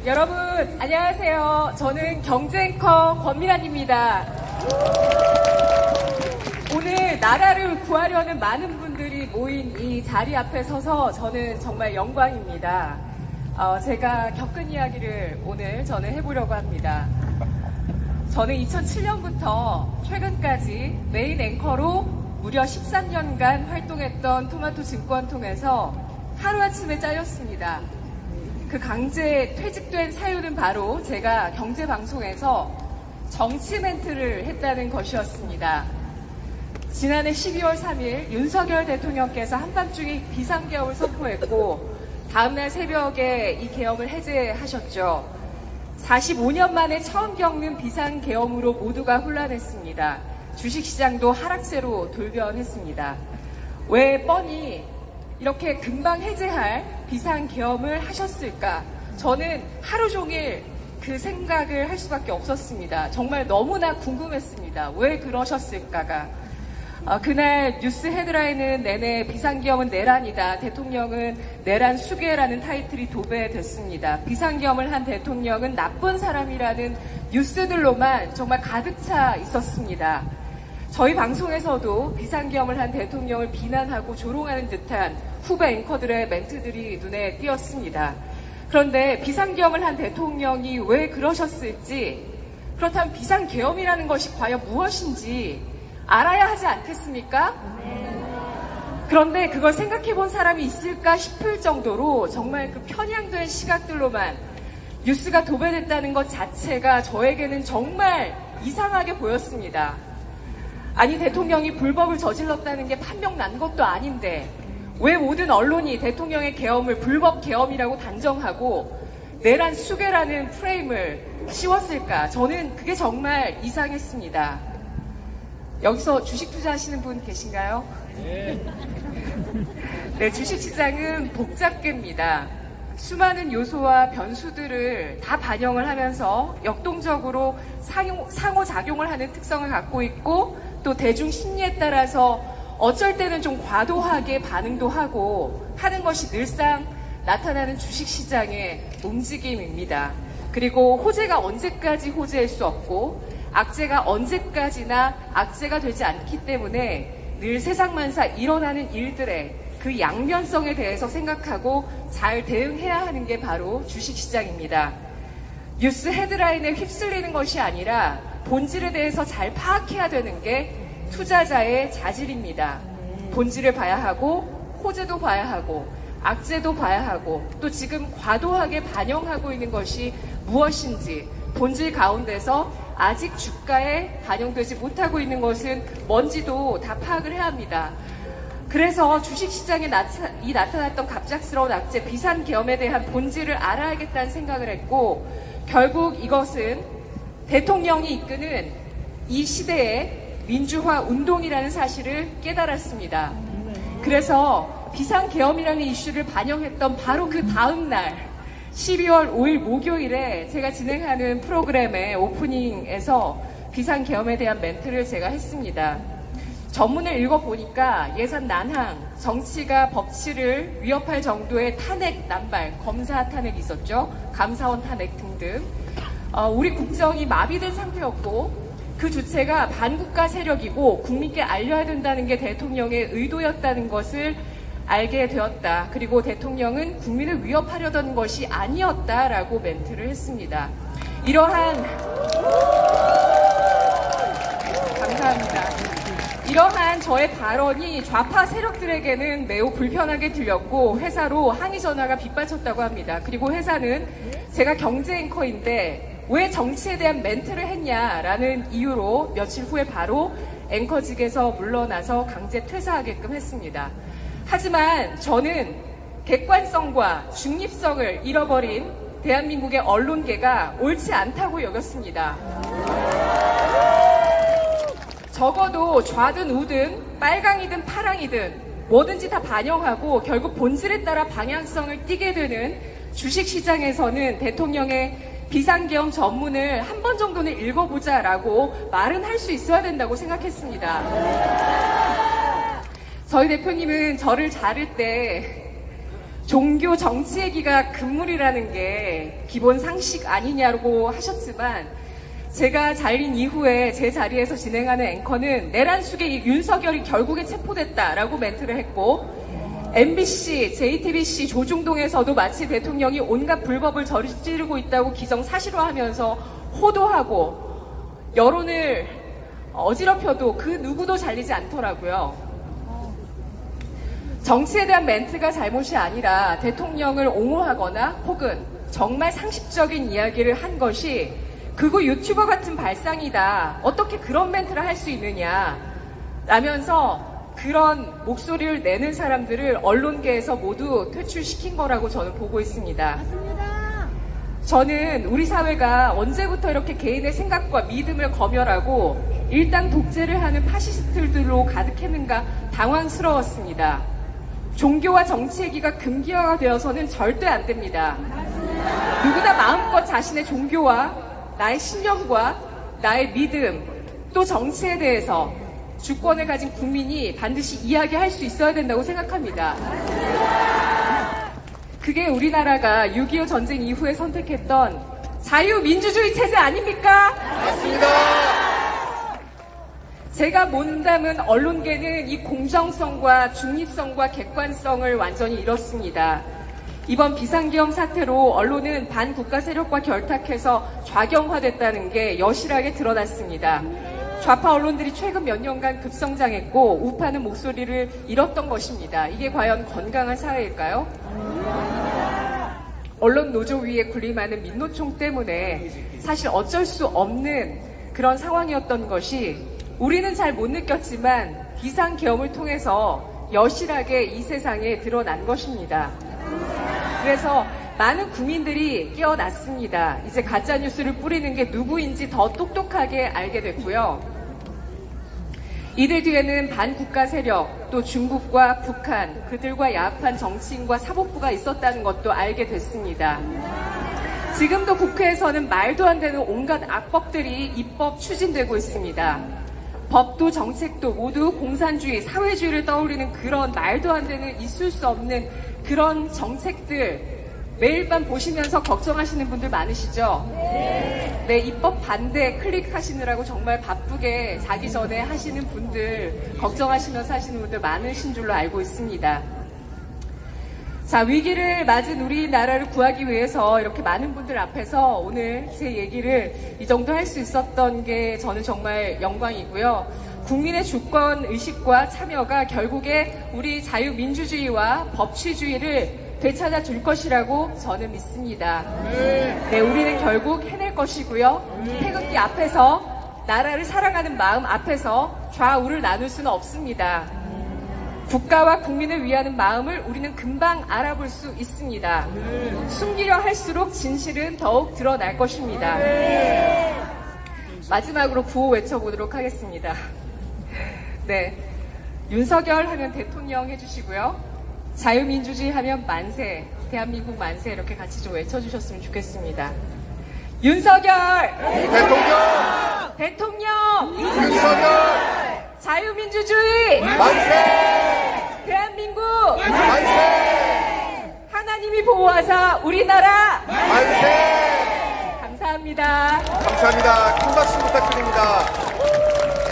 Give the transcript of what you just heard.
여러분 안녕하세요. 저는 경제앵커 권미란입니다. 오늘 나라를 구하려는 많은 분들이 모인 이 자리 앞에 서서 저는 정말 영광입니다. 제가 겪은 이야기를 오늘 저는 해보려고 합니다. 저는 2007년부터 최근까지 메인 앵커로 무려 13년간 활동했던 토마토 증권통에서 하루아침에 잘렸습니다. 그 강제 퇴직된 사유는 바로 제가 경제방송에서 정치 멘트를 했다는 것이었습니다. 지난해 12월 3일 윤석열 대통령께서 한밤중에 비상계엄을 선포했고 다음날 새벽에 이 계엄을 해제하셨죠. 45년 만에 처음 겪는 비상계엄으로 모두가 혼란했습니다. 주식시장도 하락세로 돌변했습니다. 왜 뻔히 이렇게 금방 해제할 비상계엄을 하셨을까? 저는 하루 종일 그 생각을 할 수밖에 없었습니다. 정말 너무나 궁금했습니다. 왜 그러셨을까가. 그날 뉴스 헤드라인은 내내 비상계엄은 내란이다. 대통령은 내란 수괴라는 타이틀이 도배됐습니다. 비상계엄을 한 대통령은 나쁜 사람이라는 뉴스들로만 정말 가득 차 있었습니다. 저희 방송에서도 비상계엄을 한 대통령을 비난하고 조롱하는 듯한 후배 앵커들의 멘트들이 눈에 띄었습니다. 그런데 비상계엄을 한 대통령이 왜 그러셨을지, 그렇다면 비상계엄이라는 것이 과연 무엇인지 알아야 하지 않겠습니까? 그런데 그걸 생각해 본 사람이 있을까 싶을 정도로 정말 그 편향된 시각들로만 뉴스가 도배됐다는 것 자체가 저에게는 정말 이상하게 보였습니다. 아니, 대통령이 불법을 저질렀다는 게 판명 난 것도 아닌데 왜 모든 언론이 대통령의 계엄을 불법 계엄이라고 단정하고 내란 수괴라는 프레임을 씌웠을까? 저는 그게 정말 이상했습니다. 여기서 주식 투자하시는 분 계신가요? 네, 주식시장은 복잡계입니다. 수많은 요소와 변수들을 다 반영을 하면서 역동적으로 상호작용을 하는 특성을 갖고 있고 또 대중 심리에 따라서 어쩔 때는 좀 과도하게 반응도 하고 하는 것이 늘상 나타나는 주식시장의 움직임입니다. 그리고 호재가 언제까지 호재일 수 없고 악재가 언제까지나 악재가 되지 않기 때문에 늘 세상만사 일어나는 일들의 그 양면성에 대해서 생각하고 잘 대응해야 하는 게 바로 주식시장입니다. 뉴스 헤드라인에 휩쓸리는 것이 아니라 본질에 대해서 잘 파악해야 되는 게 투자자의 자질입니다. 본질을 봐야 하고 호재도 봐야 하고 악재도 봐야 하고 또 지금 과도하게 반영하고 있는 것이 무엇인지 본질 가운데서 아직 주가에 반영되지 못하고 있는 것은 뭔지도 다 파악을 해야 합니다. 그래서 주식시장에 나타났던 갑작스러운 악재 비상계엄에 대한 본질을 알아야겠다는 생각을 했고 결국 이것은 대통령이 이끄는 이 시대의 민주화 운동이라는 사실을 깨달았습니다. 그래서 비상계엄이라는 이슈를 반영했던 바로 그 다음 날 12월 5일 목요일에 제가 진행하는 프로그램의 오프닝에서 비상계엄에 대한 멘트를 제가 했습니다. 전문을 읽어보니까 예산 난항, 정치가 법치를 위협할 정도의 탄핵 난발, 검사 탄핵이 있었죠. 감사원 탄핵 등등. 우리 국정이 마비된 상태였고 그 주체가 반국가 세력이고 국민께 알려야 된다는 게 대통령의 의도였다는 것을 알게 되었다. 그리고 대통령은 국민을 위협하려던 것이 아니었다라고 멘트를 했습니다. 감사합니다. 이러한 저의 발언이 좌파 세력들에게는 매우 불편하게 들렸고 회사로 항의 전화가 빗발쳤다고 합니다. 그리고 회사는 제가 경제 앵커인데 왜 정치에 대한 멘트를 했냐라는 이유로 며칠 후에 바로 앵커직에서 물러나서 강제 퇴사하게끔 했습니다. 하지만 저는 객관성과 중립성을 잃어버린 대한민국의 언론계가 옳지 않다고 여겼습니다. 적어도 좌든 우든 빨강이든 파랑이든 뭐든지 다 반영하고 결국 본질에 따라 방향성을 띠게 되는 주식시장에서는 대통령의 비상계엄 전문을 한 번 정도는 읽어보자라고 말은 할 수 있어야 된다고 생각했습니다. 저희 대표님은 저를 자를 때 종교 정치 얘기가 금물이라는 게 기본 상식 아니냐고 하셨지만 제가 잘린 이후에 제 자리에서 진행하는 앵커는 내란 속에 윤석열이 결국에 체포됐다라고 멘트를 했고 MBC, JTBC 조중동에서도 마치 대통령이 온갖 불법을 저지르고 있다고 기정사실화하면서 호도하고 여론을 어지럽혀도 그 누구도 잘리지 않더라고요. 정치에 대한 멘트가 잘못이 아니라 대통령을 옹호하거나 혹은 정말 상식적인 이야기를 한 것이 그거 유튜버 같은 발상이다. 어떻게 그런 멘트를 할 수 있느냐. 라면서 그런 목소리를 내는 사람들을 언론계에서 모두 퇴출시킨 거라고 저는 보고 있습니다. 맞습니다. 저는 우리 사회가 언제부터 이렇게 개인의 생각과 믿음을 검열하고 일당 독재를 하는 파시스트들로 가득했는가 당황스러웠습니다. 종교와 정치 얘기가 금기화가 되어서는 절대 안 됩니다. 맞습니다. 누구나 마음껏 자신의 종교와 나의 신념과 나의 믿음 또 정치에 대해서 주권을 가진 국민이 반드시 이야기할 수 있어야 된다고 생각합니다. 그게 우리나라가 6.25 전쟁 이후에 선택했던 자유민주주의 체제 아닙니까? 맞습니다. 제가 몸담은 언론계는 이 공정성과 중립성과 객관성을 완전히 잃었습니다. 이번 비상계엄 사태로 언론은 반국가 세력과 결탁해서 좌경화됐다는 게 여실하게 드러났습니다. 좌파 언론들이 최근 몇 년간 급성장했고 우파는 목소리를 잃었던 것입니다. 이게 과연 건강한 사회일까요? 언론 노조 위에 군림하는 민노총 때문에 사실 어쩔 수 없는 그런 상황이었던 것이 우리는 잘 못 느꼈지만 비상계엄을 통해서 여실하게 이 세상에 드러난 것입니다. 그래서 많은 국민들이 깨어났습니다. 이제 가짜뉴스를 뿌리는 게 누구인지 더 똑똑하게 알게 됐고요. 이들 뒤에는 반국가 세력, 또 중국과 북한, 그들과 야합한 정치인과 사법부가 있었다는 것도 알게 됐습니다. 지금도 국회에서는 말도 안 되는 온갖 악법들이 입법 추진되고 있습니다. 법도 정책도 모두 공산주의, 사회주의를 떠올리는 그런 말도 안 되는 있을 수 없는 그런 정책들 매일 밤 보시면서 걱정하시는 분들 많으시죠? 네, 입법 반대 클릭하시느라고 정말 바쁘게 자기 전에 하시는 분들, 걱정하시면서 하시는 분들 많으신 줄로 알고 있습니다. 자, 위기를 맞은 우리나라를 구하기 위해서 이렇게 많은 분들 앞에서 오늘 제 얘기를 이 정도 할 수 있었던 게 저는 정말 영광이고요. 국민의 주권 의식과 참여가 결국에 우리 자유민주주의와 법치주의를 되찾아 줄 것이라고 저는 믿습니다. 네, 우리는 결국 해낼 것이고요. 태극기 앞에서 나라를 사랑하는 마음 앞에서 좌우를 나눌 수는 없습니다. 국가와 국민을 위하는 마음을 우리는 금방 알아볼 수 있습니다. 숨기려 할수록 진실은 더욱 드러날 것입니다. 마지막으로 구호 외쳐보도록 하겠습니다. 네, 윤석열 하면 대통령 해주시고요. 자유민주주의 하면 만세, 대한민국 만세 이렇게 같이 좀 외쳐주셨으면 좋겠습니다. 윤석열! 대통령! 윤석열! 자유민주주의! 만세! 대한민국! 만세! 하나님이 보호하사 우리나라! 만세! 감사합니다. 감사합니다. 큰 박수 부탁드립니다.